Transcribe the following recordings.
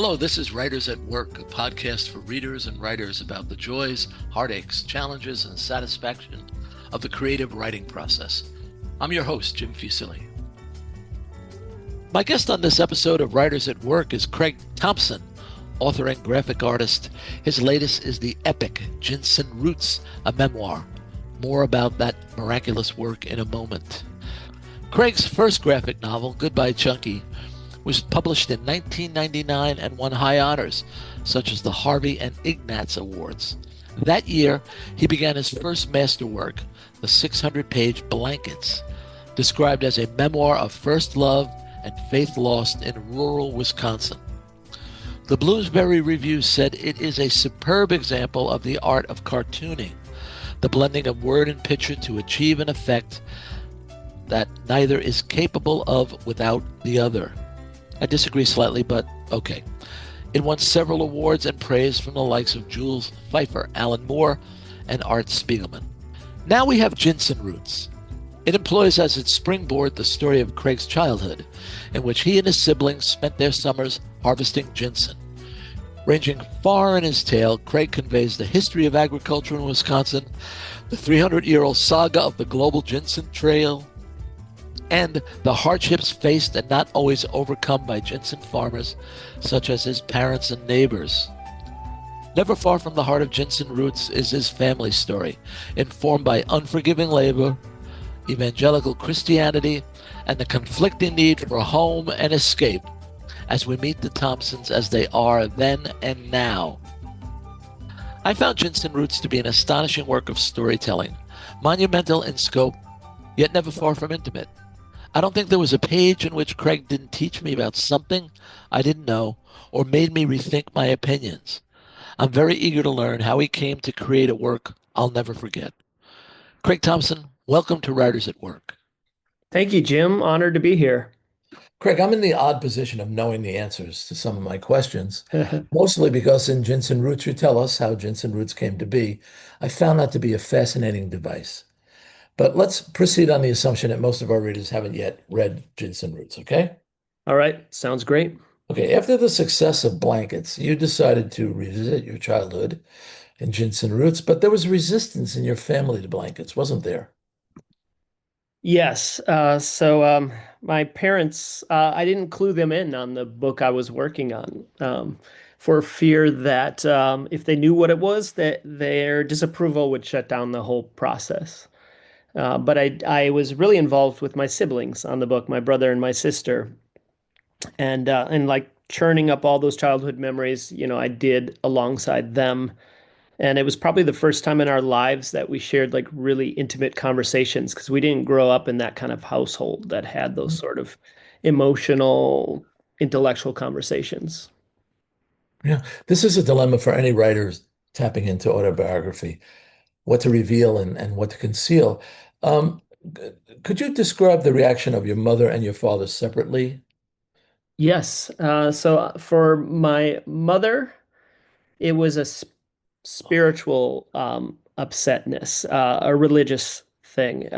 Hello, this is Writers at Work, a podcast for readers and writers about the joys, heartaches, challenges, and satisfaction of the creative writing process. I'm your host, Jim Fusilli. My guest on this episode of Writers at Work is Craig Thompson, author and graphic artist. His latest is the epic Ginseng Roots, a memoir. More about that miraculous work in a moment. Craig's first graphic novel, Goodbye Chunky, was published in 1999 and won high honors, such as the Harvey and Ignatz Awards. That year, he began his first masterwork, the 600-page Blankets, described as a memoir of first love and faith lost in rural Wisconsin. The Bloomsbury Review said it is a superb example of the art of cartooning, the blending of word and picture to achieve an effect that neither is capable of without the other. I disagree slightly, but okay. It won several awards and praise from the likes of Jules Pfeiffer, Moore and Art Spiegelman. Now we have Ginseng Roots. It employs as its springboard the story of Craig's childhood, in which he and his siblings spent their summers harvesting ginseng. Ranging far in his tale, Craig conveys the history of agriculture in Wisconsin, the 300-year-old saga of the global Ginseng Trail, and the hardships faced and not always overcome by ginseng farmers, such as his parents and neighbors. Never far from the heart of Ginseng Roots is his family story, informed by unforgiving labor, evangelical Christianity, and the conflicting need for a home and escape, as we meet the Thompsons as they are then and now. I found Ginseng Roots to be an astonishing work of storytelling, monumental in scope, yet never far from intimate. I don't think there was a page in which Craig didn't teach me about something I didn't know or made me rethink my opinions. I'm very eager to learn how he came to create a work I'll never forget. Craig Thompson, welcome to Writers at Work. Thank you, Jim. Honored to be here. Craig, I'm in the odd position of knowing the answers to some of my questions, mostly because in Ginseng Roots you tell us how Ginseng Roots came to be. I found that to be a fascinating device. But let's proceed on the assumption that most of our readers haven't yet read Ginseng Roots, okay? All right. Sounds great. Okay, after the success of Blankets, you decided to revisit your childhood in Ginseng Roots, but there was resistance in your family to blankets, wasn't there? Yes. So my parents, I didn't clue them in on the book I was working on for fear that if they knew what it was, that their disapproval would shut down the whole process. But I was really involved with my siblings on the book, my brother and my sister, and like churning up all those childhood memories, I did alongside them. And it was probably the first time in our lives that we shared like really intimate conversations because we didn't grow up in that kind of household that had those sort of emotional, intellectual conversations. Yeah, this is a dilemma for any writer tapping into autobiography, what to reveal and what to conceal. Um, could you describe the reaction of your mother and your father separately? Yes. So for my mother, it was a spiritual upsetness, a religious thing.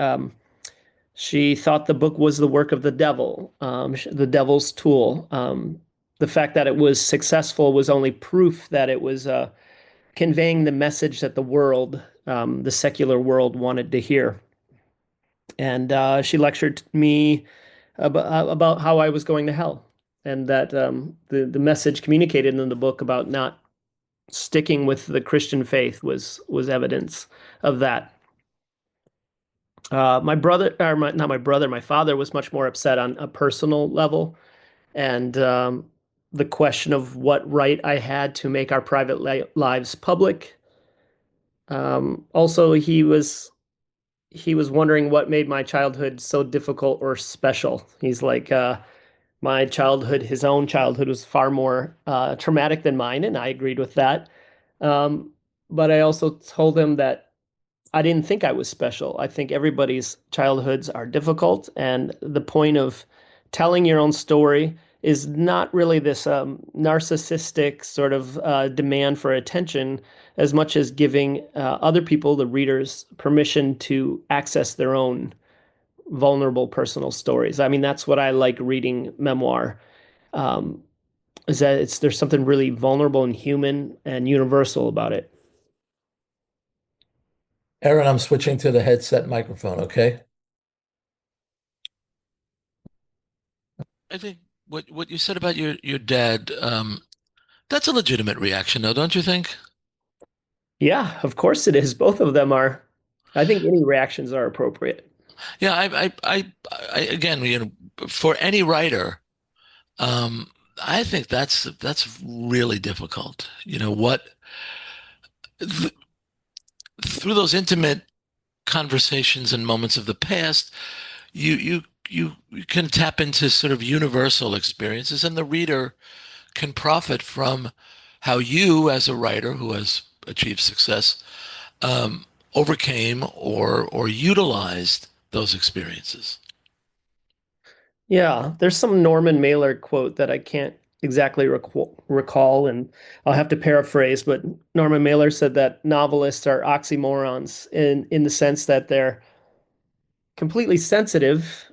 She thought the book was the work of the devil, the devil's tool. The fact that it was successful was only proof that it was conveying the message that the world, the secular world, wanted to hear. And she lectured me about how I was going to hell, and that the message communicated in the book about not sticking with the Christian faith was evidence of that. My brother, or not my brother, my father was much more upset on a personal level, and the question of what right I had to make our private lives public. Also, he was wondering what made my childhood so difficult or special. He's like, my childhood, his own childhood, was far more traumatic than mine, and I agreed with that. But I also told him that I didn't think I was special. I think everybody's childhoods are difficult, and the point of telling your own story is not really this narcissistic sort of demand for attention as much as giving other people, the readers, permission to access their own vulnerable personal stories. I mean, that's what I like reading memoir. Um, is that there's something really vulnerable and human and universal about it. Aaron, I'm switching to the headset microphone, okay? I think what you said about your dad, that's a legitimate reaction, though, don't you think? Yeah, of course it is. Both of them are. I think any reactions are appropriate. Yeah, again, for any writer, um, I think that's really difficult. Th through those intimate conversations and moments of the past, you can tap into sort of universal experiences, and the reader can profit from how you, as a writer who has achieved success, um, overcame or utilized those experiences. Yeah, there's some Norman Mailer quote that I can't exactly recall, and I'll have to paraphrase, but Norman Mailer said that novelists are oxymorons in the sense that they're completely sensitive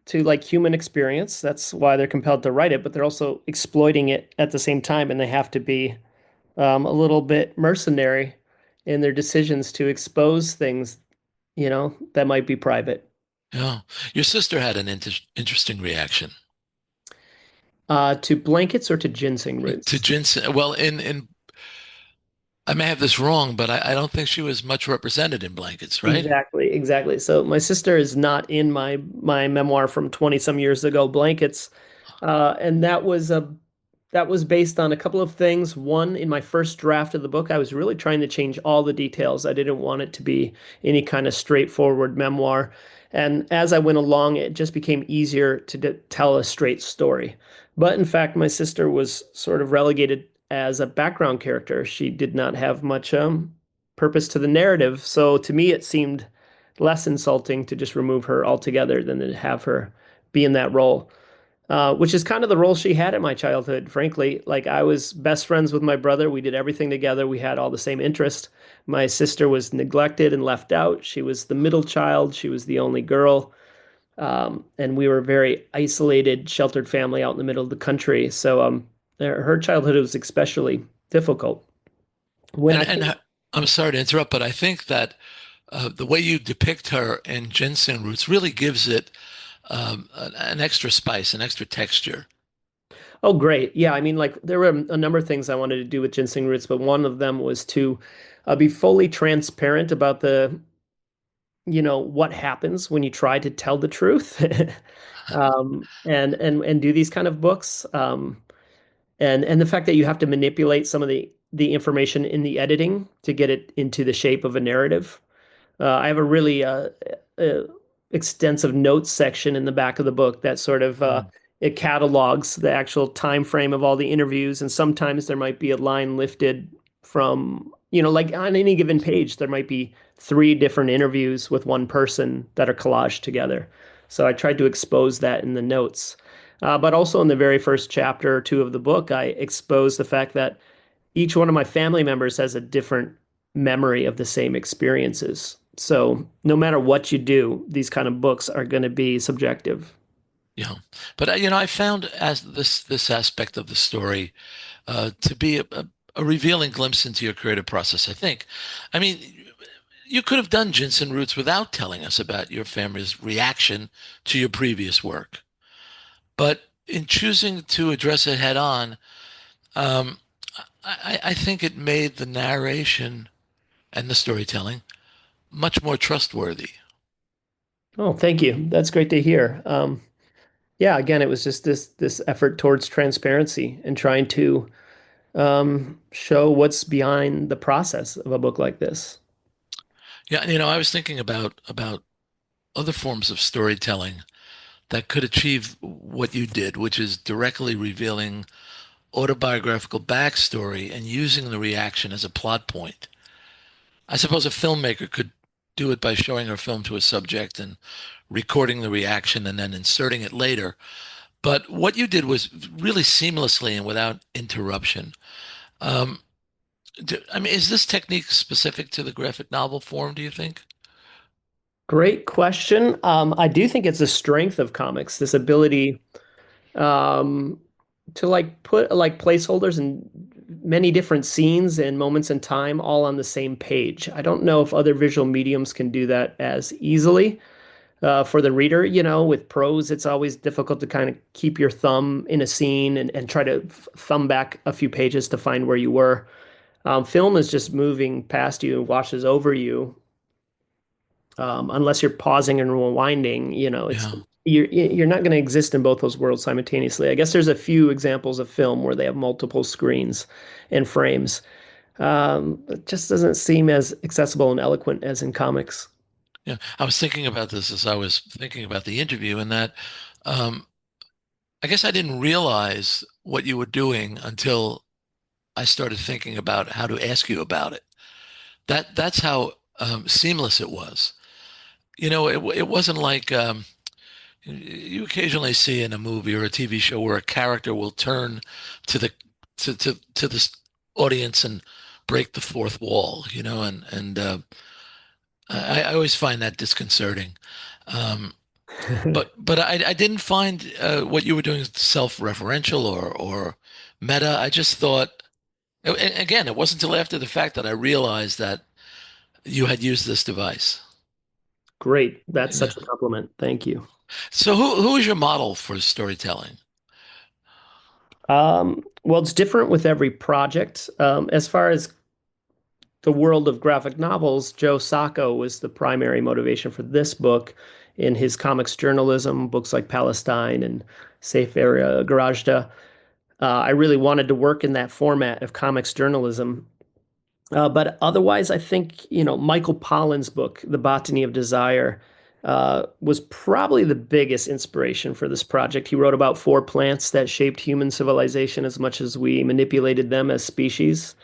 to like human experience. That's why they're compelled to write it, but they're also exploiting it at the same time, and they have to be a little bit mercenary in their decisions to expose things, that might be private. Yeah, your sister had an interesting reaction To blankets or to ginseng to roots? ginseng. Well, in I may have this wrong, but I don't think she was much represented in blankets, right? Exactly, exactly. So my sister is not in my memoir from 20 some years ago, Blankets. And that was based on a couple of things. One, in my first draft of the book, I was really trying to change all the details. I didn't want it to be any kind of straightforward memoir. And as I went along, it just became easier to tell a straight story. But in fact, my sister was sort of relegated as a background character. She did not have much purpose to the narrative. So to me, it seemed less insulting to just remove her altogether than to have her be in that role, which is kind of the role she had in my childhood, frankly. Like I was best friends with my brother. We did everything together. We had all the same interest. My sister was neglected and left out. She was the middle child. She was the only girl. And we were a very isolated, sheltered family out in the middle of the country. So her childhood was especially difficult. When And I came, I'm sorry to interrupt, but I think that the way you depict her in ginseng roots really gives it an extra spice, an extra texture. oh, great. Yeah, I mean, like there were a number of things I wanted to do with ginseng roots, but one of them was to be fully transparent about what happens when you try to tell the truth, and do these kind of books, and the fact that you have to manipulate some of the information in the editing to get it into the shape of a narrative. I have a really uh, extensive notes section in the back of the book that sort of Mm. it catalogs the actual time frame of all the interviews, and sometimes there might be a line lifted from, like on any given page, there might be three different interviews with one person that are collaged together. So I tried to expose that in the notes. But also in the very first chapter or two of the book, I exposed the fact that each one of my family members has a different memory of the same experiences. So no matter what you do, these kind of books are going to be subjective. Yeah, but I found as this aspect of the story to be a revealing glimpse into your creative process. I think, I mean, you could have done Ginseng Roots without telling us about your family's reaction to your previous work, but in choosing to address it head on, um, I think it made the narration and the storytelling much more trustworthy. Oh, thank you. That's great to hear. Yeah, again, it was just this effort towards transparency and trying to show what's behind the process of a book like this. Yeah, I was thinking about other forms of storytelling that could achieve what you did, which is directly revealing autobiographical backstory and using the reaction as a plot point. I suppose a filmmaker could do it by showing her film to a subject and recording the reaction and then inserting it later. But what you did was really seamlessly and without interruption. Um, I mean, is this technique specific to the graphic novel form, do you think? Great question. I do think it's a strength of comics, this ability. Um, to like put like placeholders in many different scenes and moments in time all on the same page. I don't know if other visual mediums can do that as easily. For the reader, with prose, it's always difficult to kind of keep your thumb in a scene and try to thumb back a few pages to find where you were. Film is just moving past you and washes over you. Unless you're pausing and rewinding, it's Yeah. you're not going to exist in both those worlds simultaneously. I guess there's a few examples of film where they have multiple screens and frames. It just doesn't seem as accessible and eloquent as in comics. Yeah. I was thinking about this as I was thinking about the interview, and that um, I guess I didn't realize what you were doing until I started thinking about how to ask you about it. That's how seamless it was. It wasn't like you occasionally see in a movie or a TV show where a character will turn to the to this audience and break the fourth wall, and I always find that disconcerting. Um, but I didn't find what you were doing self-referential or meta. I just thought, and again, it wasn't until after the fact that I realized that you had used this device. Great. That's Yeah. such a compliment. Thank you. So who is your model for storytelling? Well, it's different with every project. As far as the world of graphic novels, Joe Sacco was the primary motivation for this book in his comics journalism, books like Palestine and Safe Area Garajda. I really wanted to work in that format of comics journalism. But otherwise, I think, Michael Pollan's book, The Botany of Desire, was probably the biggest inspiration for this project. He wrote about four plants that shaped human civilization as much as we manipulated them as species.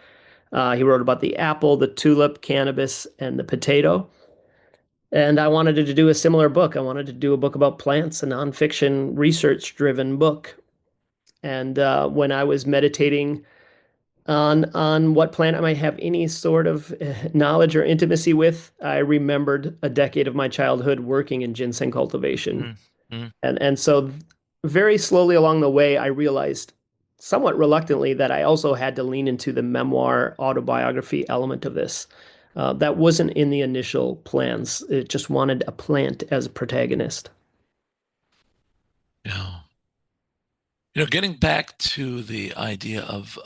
He wrote about the apple, the tulip, cannabis, and the potato. And I wanted to do a similar book. I wanted to do a book about plants, a nonfiction, research-driven book. And when I was meditating on what plant I might have any sort of knowledge or intimacy with, I remembered a decade of my childhood working in ginseng cultivation. Mm, mm. And so very slowly along the way, I realized somewhat reluctantly that I also had to lean into the memoir autobiography element of this. That wasn't in the initial plans. It just wanted a plant as a protagonist. Yeah. Getting back to the idea of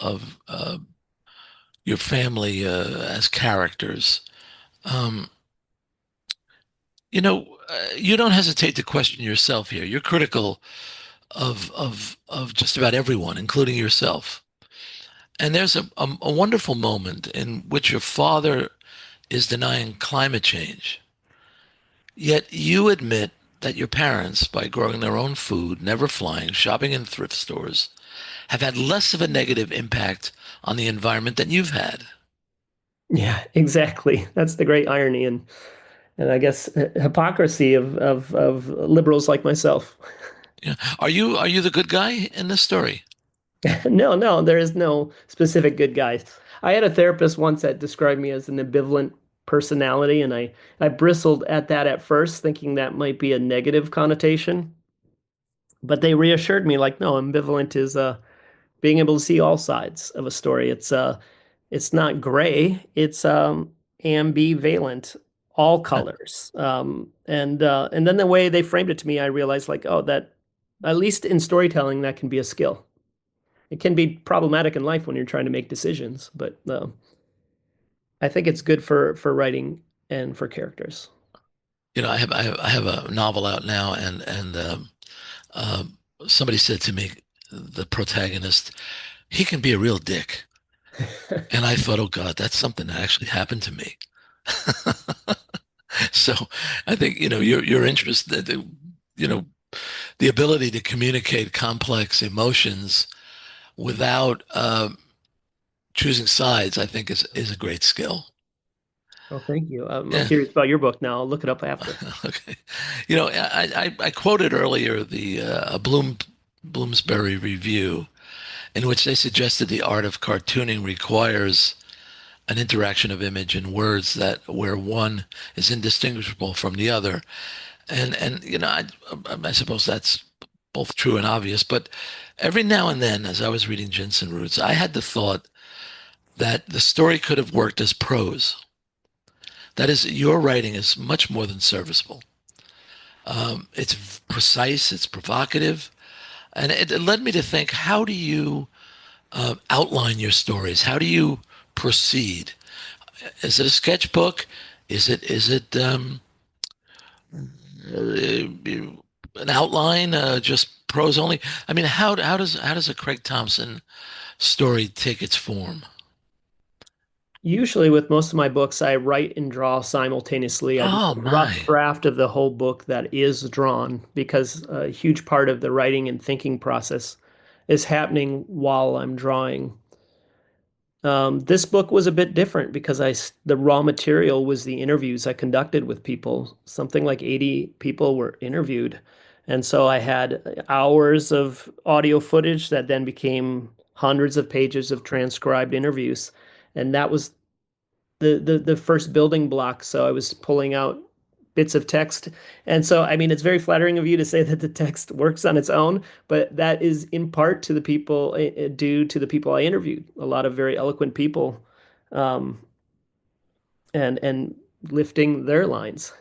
your family as characters, um, you don't hesitate to question yourself here. You're critical of just about everyone, including yourself. And there's a wonderful moment in which your father is denying climate change, yet you admit that your parents, by growing their own food, never flying, shopping in thrift stores, have had less of a negative impact on the environment than you've had. Yeah, exactly. That's the great irony and I guess hypocrisy of liberals like myself. Yeah. Are you the good guy in this story? No, no, there is no specific good guys. I had a therapist once that described me as an ambivalent personality, and I bristled at that at first, thinking that might be a negative connotation. But they reassured me, like, no, ambivalent is being able to see all sides of a story. It's not gray, it's ambivalent, all colors. And then the way they framed it to me, I realized, like, oh, that at least in storytelling, that can be a skill. It can be problematic in life when you're trying to make decisions, but I think it's good for writing and for characters. I have a novel out now, and uh, somebody said to me, the protagonist, he can be a real dick. And I thought, oh God, that's something that actually happened to me. So I think, your interest, you know, the ability to communicate complex emotions without choosing sides, I think is a great skill. Oh, thank you. I'm Yeah. curious about your book now. I'll look it up after. Okay. I quoted earlier the Bloomsbury review in which they suggested the art of cartooning requires an interaction of image and words that where one is indistinguishable from the other. And I suppose that's both true and obvious. But every now and then, as I was reading Ginseng Roots, I had the thought that the story could have worked as prose. That is, your writing is much more than serviceable. It's precise, it's provocative, and it led me to think: how do you outline your stories? How do you proceed? Is it a sketchbook? Is it an outline, just prose only? I mean, how does a Craig Thompson story take its form? Usually, with most of my books, I write and draw simultaneously. I do Oh a rough my. draft of the whole book that is drawn because a huge part of the writing and thinking process is happening while I'm drawing. This book was a bit different because the raw material was the interviews I conducted with people. Something like 80 people were interviewed. And so I had hours of audio footage that then became hundreds of pages of transcribed interviews. And that was the first building block. So I was pulling out bits of text. And so, I mean, it's very flattering of you to say that the text works on its own, but that is in part to the people, due to the people I interviewed, a lot of very eloquent people, um, and lifting their lines.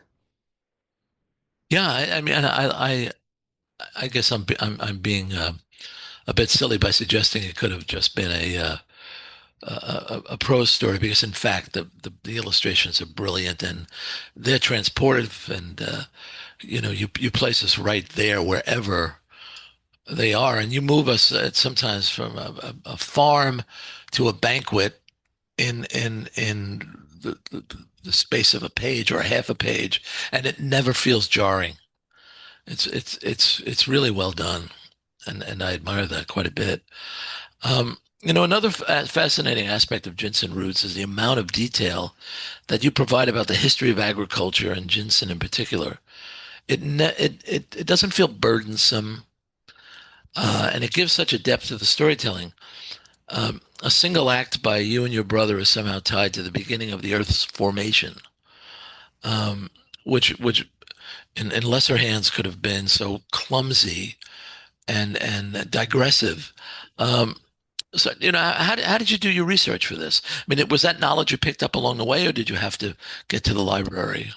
Yeah, I mean, I guess I'm being a bit silly by suggesting it could have just been a prose story because, in fact, the illustrations are brilliant and they're transportive, and you place us right there wherever they are, and you move us sometimes from a farm to a banquet in the space of a page or half a page, and it never feels jarring. It's really well done, and I admire that quite a bit. Another fascinating aspect of ginseng roots is the amount of detail that you provide about the history of agriculture and ginseng in particular. It doesn't feel burdensome, and it gives such a depth to the storytelling. A single act by you and your brother is somehow tied to the beginning of the Earth's formation, um, which in lesser hands could have been so clumsy and digressive. Um, so, how did you do your research for this? I mean, was that knowledge you picked up along the way, or did you have to get to the library?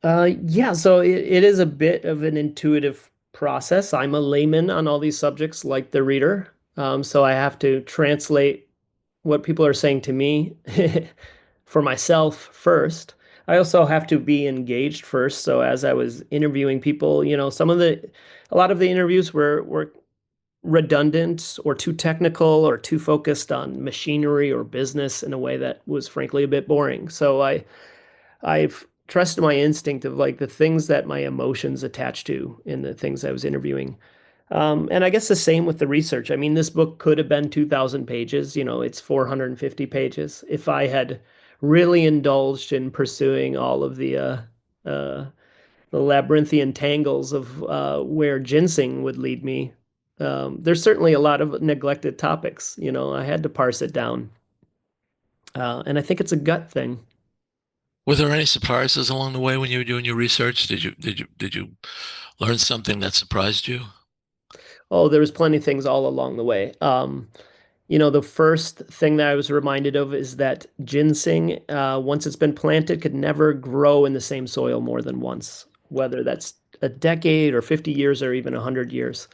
Yeah, so it is a bit of an intuitive process. I'm a layman on all these subjects, like the reader. So I have to translate what people are saying to me for myself first. I also have to be engaged first. So as I was interviewing people, a lot of the interviews were redundant or too technical or too focused on machinery or business in a way that was frankly a bit boring. So I've trusted my instinct of like the things that my emotions attach to in the things I was interviewing. And I guess the same with the research. I mean, this book could have been 2,000 pages. It's 450 pages. If I had really indulged in pursuing all of uh, the labyrinthian tangles of where ginseng would lead me, there's certainly a lot of neglected topics. I had to parse it down. And I think it's a gut thing. Were there any surprises along the way when you were doing your research? Did you learn something that surprised you? Oh, there was plenty of things all along the way. The first thing that I was reminded of is that ginseng, once it's been planted, could never grow in the same soil more than once, whether that's a decade or 50 years or even 100 years.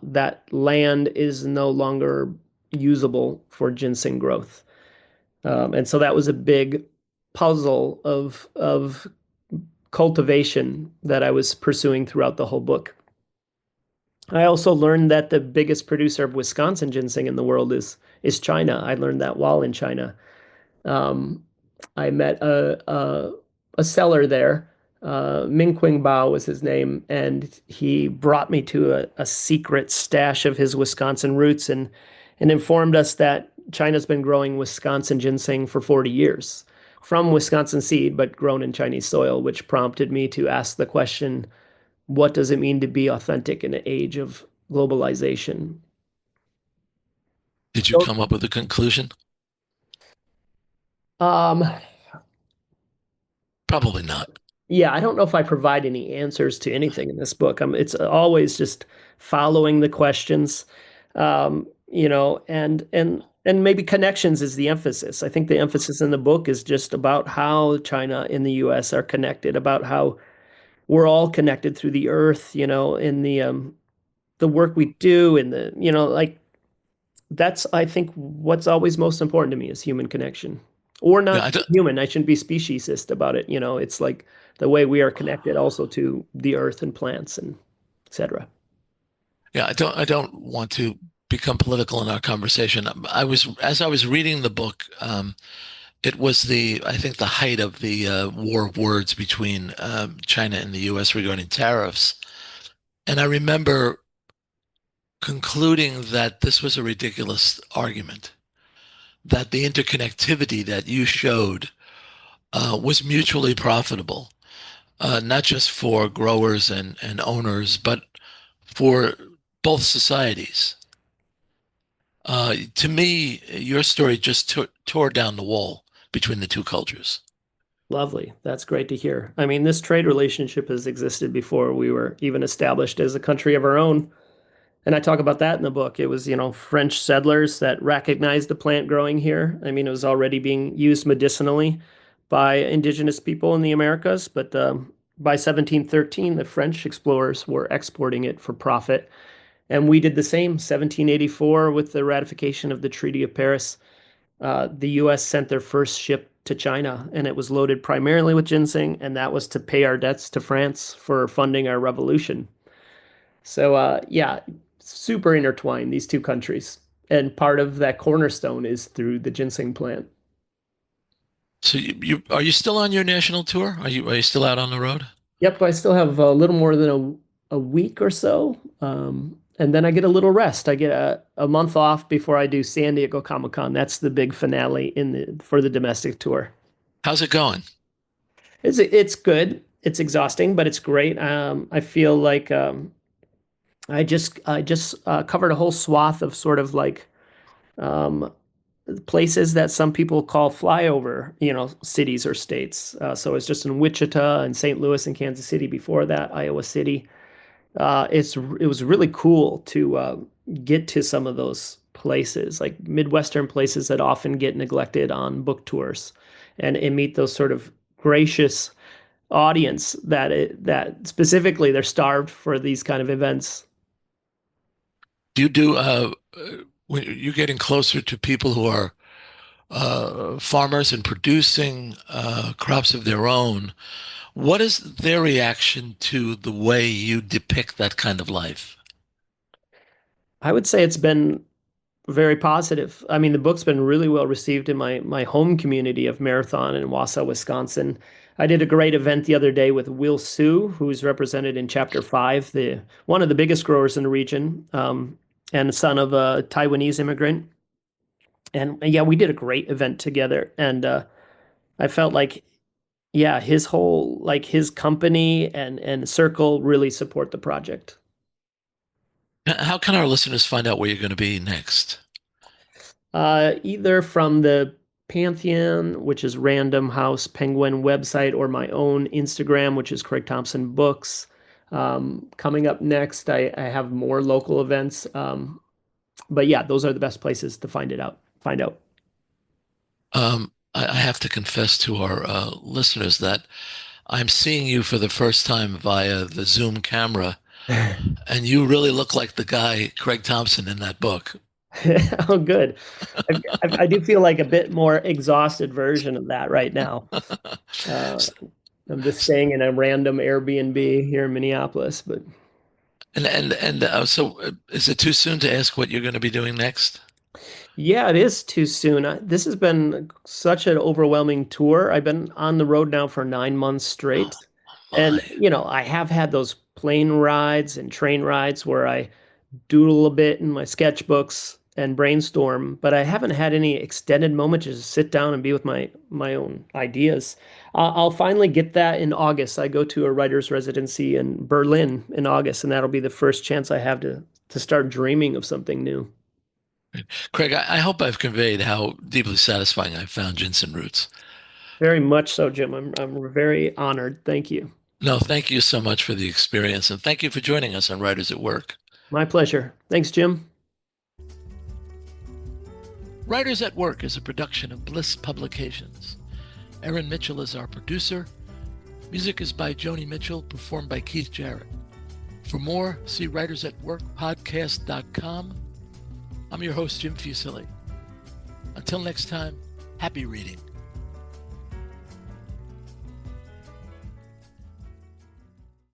That land is no longer usable for ginseng growth. And so that was a big puzzle of cultivation that I was pursuing throughout the whole book. I also learned that the biggest producer of Wisconsin ginseng in the world is China. I learned that while in China. Um, I met a seller there. Mingqing Bao was his name, and he brought me to a secret stash of his Wisconsin roots and informed us that China's been growing Wisconsin ginseng for 40 years from Wisconsin seed, but grown in Chinese soil, which prompted me to ask the question, what does it mean to be authentic in an age of globalization? Did you So, come up with a conclusion? um, Probably not. Yeah, I don't know if I provide any answers to anything in this book. It's always just following the questions, and maybe connections is the emphasis. I think the emphasis in the book is just about how China and the U.S. are connected, about how we're all connected through the earth, in the work we do, and like that's I think what's always most important to me is human connection. Or Yeah, not human. I shouldn't be speciesist about it. It's like the way we are connected also to the earth and plants and etc. I don't want to become political in our conversation. As I was reading the book, it was I think the height of the war of words between China and the U.S. regarding tariffs. And I remember concluding that this was a ridiculous argument, that the interconnectivity that you showed was mutually profitable, not just for growers and owners, but for both societies. To me, your story just tore down the wall between the two cultures. Lovely. That's great to hear. I mean, this trade relationship has existed before we were even established as a country of our own. And I talk about that in the book. It was, French settlers that recognized the plant growing here. I mean, it was already being used medicinally by indigenous people in the Americas, but by 1713, the French explorers were exporting it for profit. And we did the same, 1784, with the ratification of the Treaty of Paris. The US sent their first ship to China, and it was loaded primarily with ginseng, and that was to pay our debts to France for funding our revolution. So, yeah, super intertwined, these two countries. And part of that cornerstone is through the ginseng plant. So are you still on your national tour? Are you still out on the road? Yep, I still have a little more than a week or so. And then I get a little rest. I get a month off before I do San Diego Comic-Con. That's the big finale for the domestic tour. How's it going? It's good. It's exhausting, but it's great. I feel like I just covered a whole swath of sort of like um, places that some people call flyover, cities or states. So it's just in Wichita and St. Louis and Kansas City before that, Iowa City. It was really cool to get to some of those places, like Midwestern places that often get neglected on book tours, and meet those sort of gracious audience that specifically they're starved for these kind of events. Do you do when you're getting closer to people who are farmers and producing crops of their own? What is their reaction to the way you depict that kind of life? I would say it's been very positive. I mean, the book's been really well received in my home community of Marathon in Wausau, Wisconsin. I did a great event the other day with Will Su, who's represented in Chapter 5, the one of the biggest growers in the region, and son of a Taiwanese immigrant. And yeah, we did a great event together. And I felt like, yeah, his company and circle really support the project. How can our listeners find out where you're going to be next? Either from the Pantheon, which is Random House Penguin website, or my own Instagram, which is Craig Thompson Books. Coming up next, I have more local events. But yeah, those are the best places to find it out. Find out. I have to confess to our listeners that I'm seeing you for the first time via the Zoom camera, and you really look like the guy, Craig Thompson, in that book. Oh, good. I do feel like a bit more exhausted version of that right now. Uh, I'm just staying in a random Airbnb here in Minneapolis, but So, is it too soon to ask what you're going to be doing next? yeah, it is too soon. This has been such an overwhelming tour. I've been on the road now for 9 months Oh straight. And, my. I have had those plane rides and train rides where I doodle a bit in my sketchbooks and brainstorm, but I haven't had any extended moment to just sit down and be with my own ideas. I'll finally get that in August. I go to a writer's residency in Berlin in August, and that'll be the first chance I have to start dreaming of something new. Craig, I hope I've conveyed how deeply satisfying I found Ginseng Roots. Very much so, Jim. I'm very honored. Thank you. No, thank you so much for the experience, and thank you for joining us on Writers at Work. My pleasure. Thanks, Jim. Writers at Work is a production of Bliss Publications. Erin Mitchell is our producer. Music is by Joni Mitchell, performed by Keith Jarrett. For more, see writersatworkpodcast.com. I'm your host, Jim Fusili. Until next time, happy reading.